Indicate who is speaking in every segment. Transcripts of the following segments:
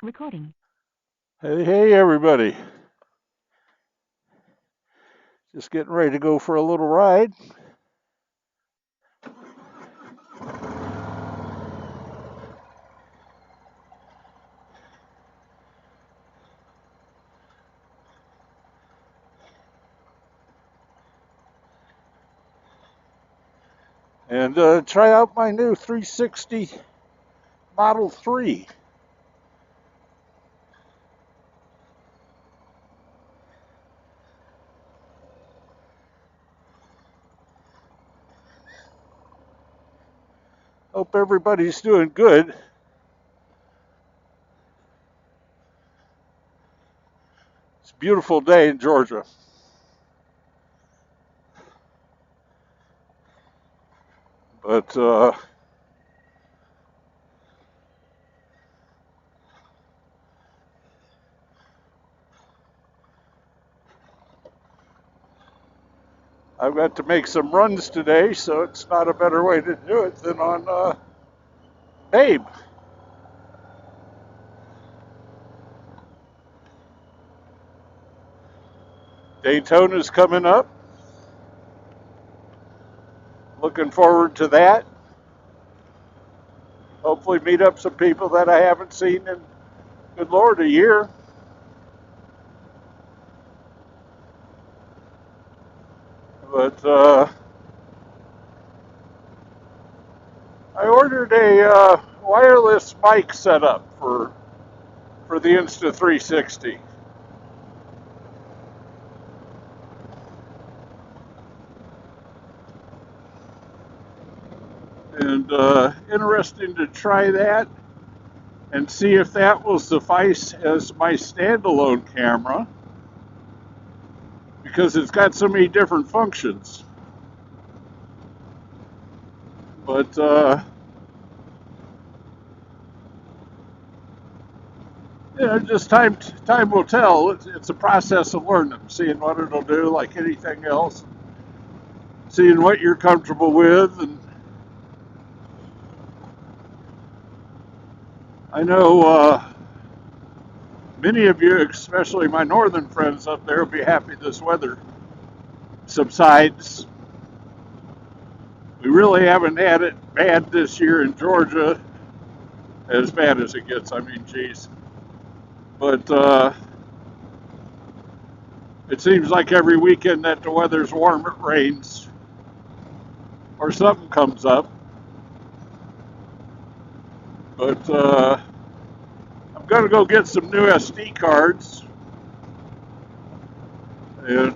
Speaker 1: recording.
Speaker 2: Hey, everybody. Just getting ready to go for a little ride. And try out my new 360 Model 3. Hope everybody's doing good. It's a beautiful day in Georgia. But I've got to make some runs today, so it's not a better way to do it than on Babe. Daytona's coming up. Looking forward to that. Hopefully meet up some people that I haven't seen in, good Lord, a year. But I ordered a wireless mic setup for the Insta360. And interesting to try that and see if that will suffice as my standalone camera because it's got so many different functions. But just time will tell. It's a process of learning, seeing what it'll do, like anything else, seeing what you're comfortable with. And I know many of you, especially my northern friends up there, will be happy this weather subsides. We really haven't had it bad this year in Georgia, as bad as it gets. I mean, geez. But it seems like every weekend that the weather's warm, it rains or something comes up. But I'm going to go get some new SD cards and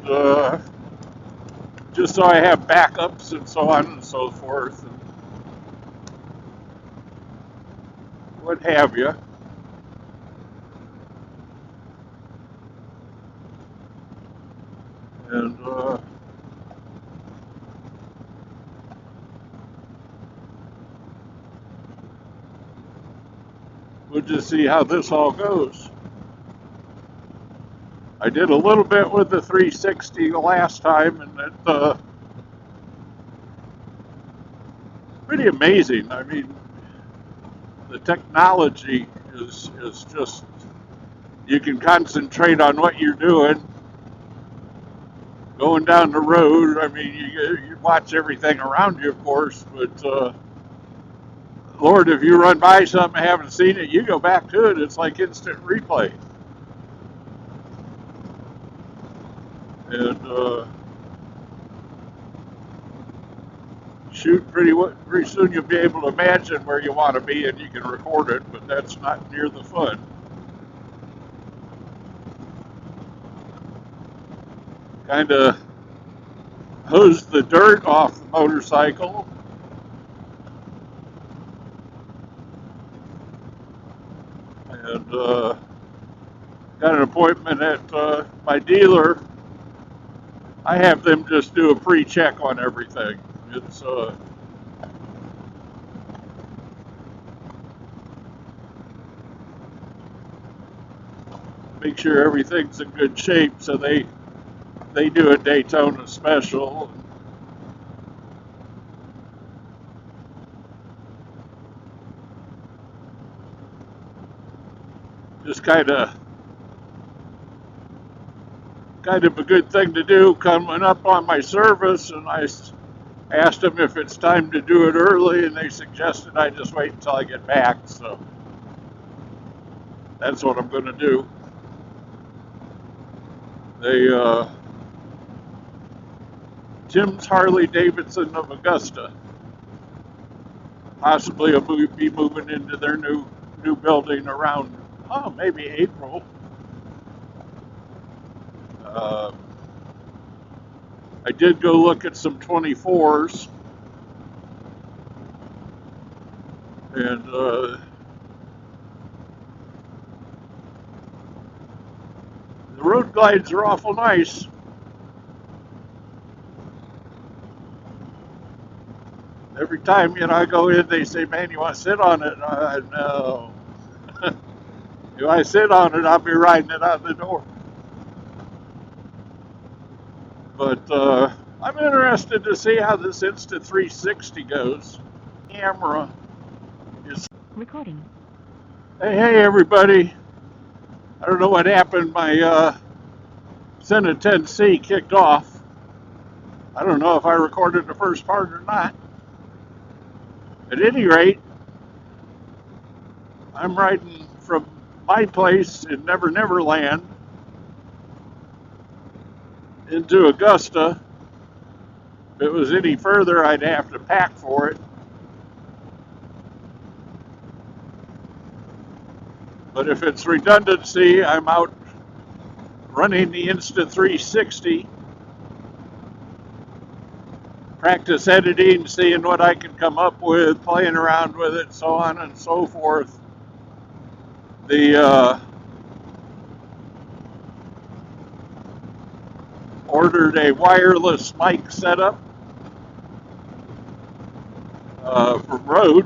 Speaker 2: just so I have backups and so on and so forth and what have you. And we'll just see how this all goes. I did a little bit with the 360 the last time, and it pretty amazing. I mean, the technology is just, you can concentrate on what you're doing. Going down the road, I mean, you watch everything around you, of course, but Lord, if you run by something and haven't seen it, you go back to it. It's like instant replay. And shoot, pretty soon you'll be able to imagine where you want to be and you can record it, but that's not near the fun. Kind of hose the dirt off the motorcycle. And got an appointment at my dealer. I have them just do a pre-check on everything. It's make sure everything's in good shape, so they do a Daytona special. just kind of a good thing to do coming up on my service, and I asked them if it's time to do it early, and they suggested I just wait until I get back, so that's what I'm going to do. They, Tim's Harley Davidson of Augusta, possibly will be moving into their new building around, maybe April. I did go look at some 24s, and the road glides are awful nice. Every time, I go in, they say, "Man, you want to sit on it?" No. If I sit on it, I'll be riding it out the door. But I'm interested to see how this Insta360 goes. Camera is recording. Hey, everybody! I don't know what happened. My Senate 10C kicked off. I don't know if I recorded the first part or not. At any rate, I'm riding from my place in Never Never Land into Augusta. If it was any further, I'd have to pack for it. But if it's redundancy, I'm out running the Insta360, practice editing, seeing what I can come up with, playing around with it, so on and so forth. Ordered a wireless mic setup from Rode,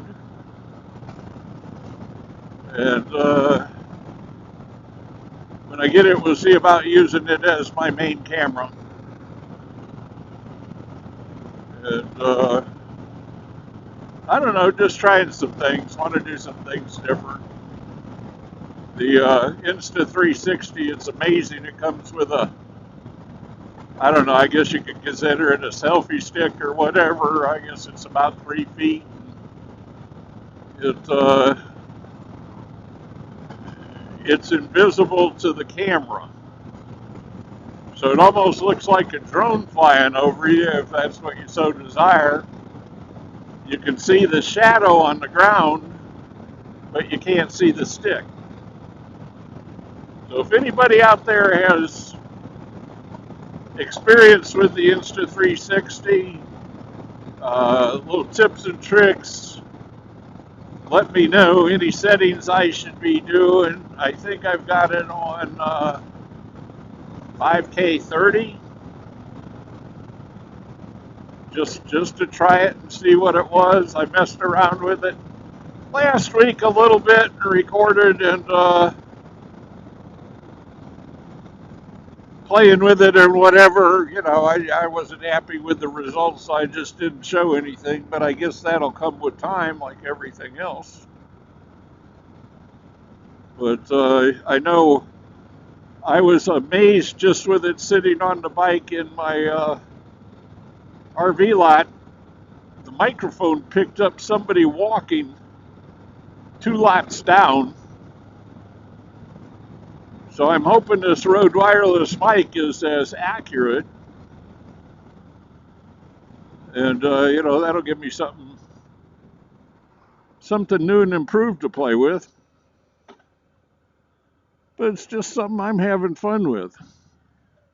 Speaker 2: and when I get it, we'll see about using it as my main camera. And I don't know, just trying some things. Want to do some things different. The Insta360, it's amazing. It comes with I don't know, I guess you could consider it a selfie stick or whatever. I guess it's about 3 feet. It's invisible to the camera. So it almost looks like a drone flying over you, if that's what you so desire. You can see the shadow on the ground, but you can't see the stick. So if anybody out there has experience with the Insta360, little tips and tricks, let me know. Any settings I should be doing. I think I've got it on 5K 30, just to try it and see what it was. I messed around with it last week a little bit and recorded, and playing with it and whatever, I wasn't happy with the results, so I just didn't show anything, but I guess that'll come with time like everything else. But I know I was amazed just with it sitting on the bike in my RV lot. The microphone picked up somebody walking 2 lots down. So I'm hoping this Rode wireless mic is as accurate. And, that'll give me something new and improved to play with. But it's just something I'm having fun with.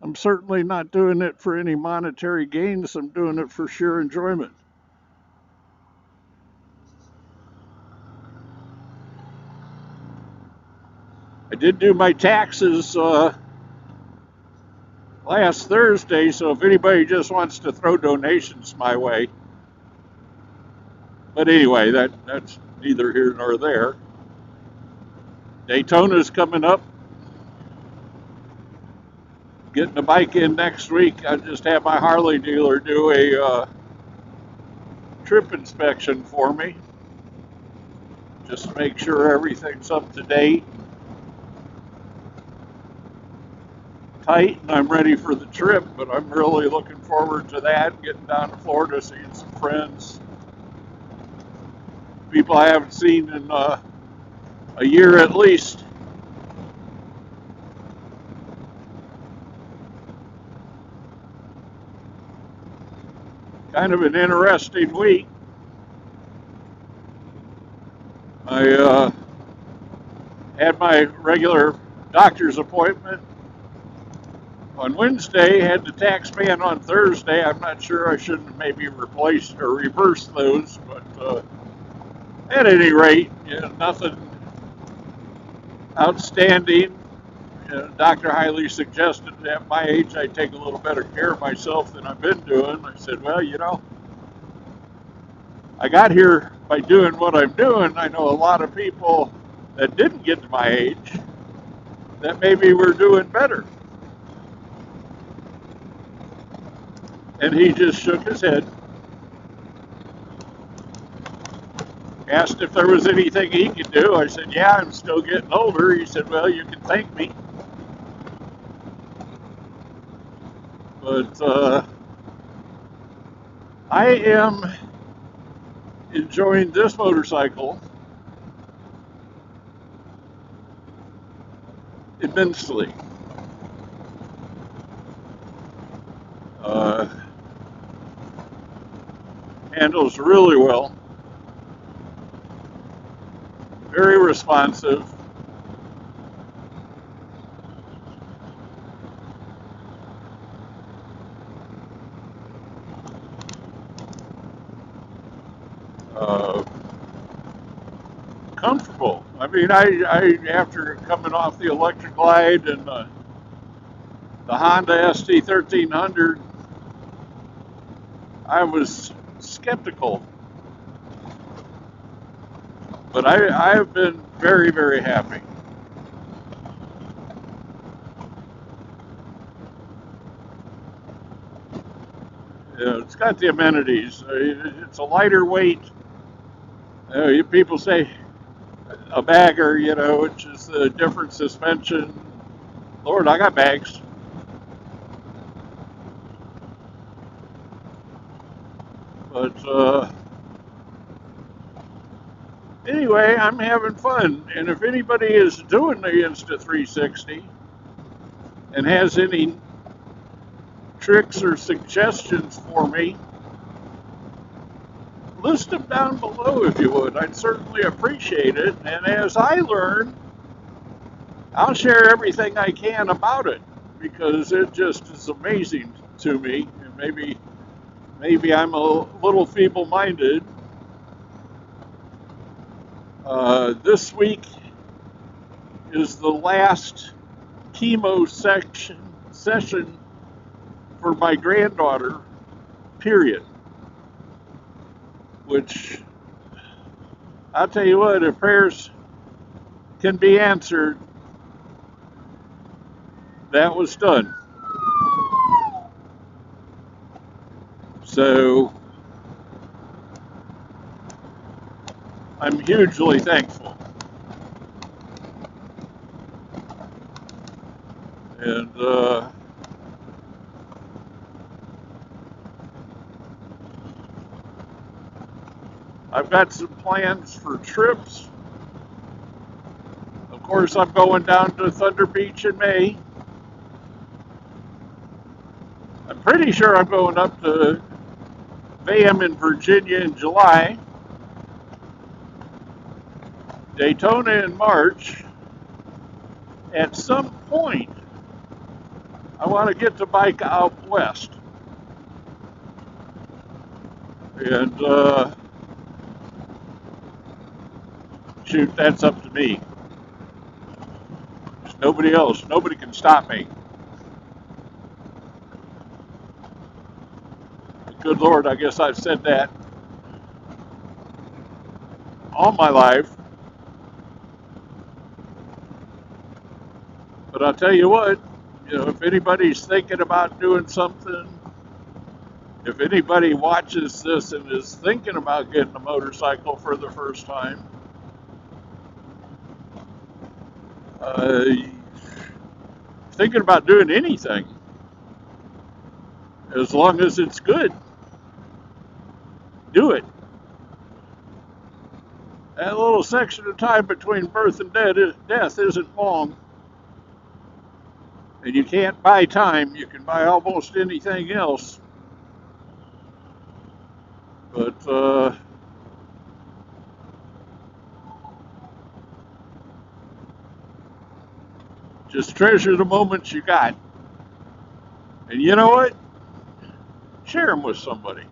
Speaker 2: I'm certainly not doing it for any monetary gains. I'm doing it for sheer enjoyment. I did do my taxes last Thursday, so if anybody just wants to throw donations my way. But anyway, that's neither here nor there. Daytona's coming up. Getting the bike in next week. I just had my Harley dealer do a trip inspection for me, just to make sure everything's up to date. tight and I'm ready for the trip, but I'm really looking forward to that, getting down to Florida, seeing some friends, people I haven't seen in a year at least. Kind of an interesting week. I had my regular doctor's appointment on Wednesday, had the tax man on Thursday. I'm not sure, I shouldn't maybe replace or reverse those, but at any rate, nothing outstanding. Doctor highly suggested that at my age I take a little better care of myself than I've been doing. I said, well, I got here by doing what I'm doing. I know a lot of people that didn't get to my age that maybe were doing better. And he just shook his head, asked if there was anything he could do. I said, yeah, I'm still getting older. He said, well, you can thank me. But I am enjoying this motorcycle immensely. Handles really well, very responsive. Comfortable. I mean, I after coming off the Electric Glide and the Honda ST 1300, I was skeptical, but I have been very, very happy. It's got the amenities. It's a lighter weight. People say a bagger, which is a different suspension. Lord, I got bags. But anyway, I'm having fun. And if anybody is doing the Insta360 and has any tricks or suggestions for me, list them down below if you would. I'd certainly appreciate it. And as I learn, I'll share everything I can about it, because it just is amazing to me. And maybe I'm a little feeble-minded. This week is the last chemo session for my granddaughter, period. Which, I'll tell you what, if prayers can be answered, that was done. So, I'm hugely thankful. And I've got some plans for trips. Of course, I'm going down to Thunder Beach in May. I'm pretty sure I'm going up to Bayham in Virginia in July. Daytona in March. At some point, I want to get the bike out west. And shoot, that's up to me. There's nobody else. Nobody can stop me. Good Lord, I guess I've said that all my life. But I'll tell you what, if anybody's thinking about doing something, if anybody watches this and is thinking about getting a motorcycle for the first time, if thinking about doing anything, as long as it's good, do it. That little section of time between birth and death isn't long, and you can't buy time. You can buy almost anything else, but just treasure the moments you got. And you know what? Share them with somebody.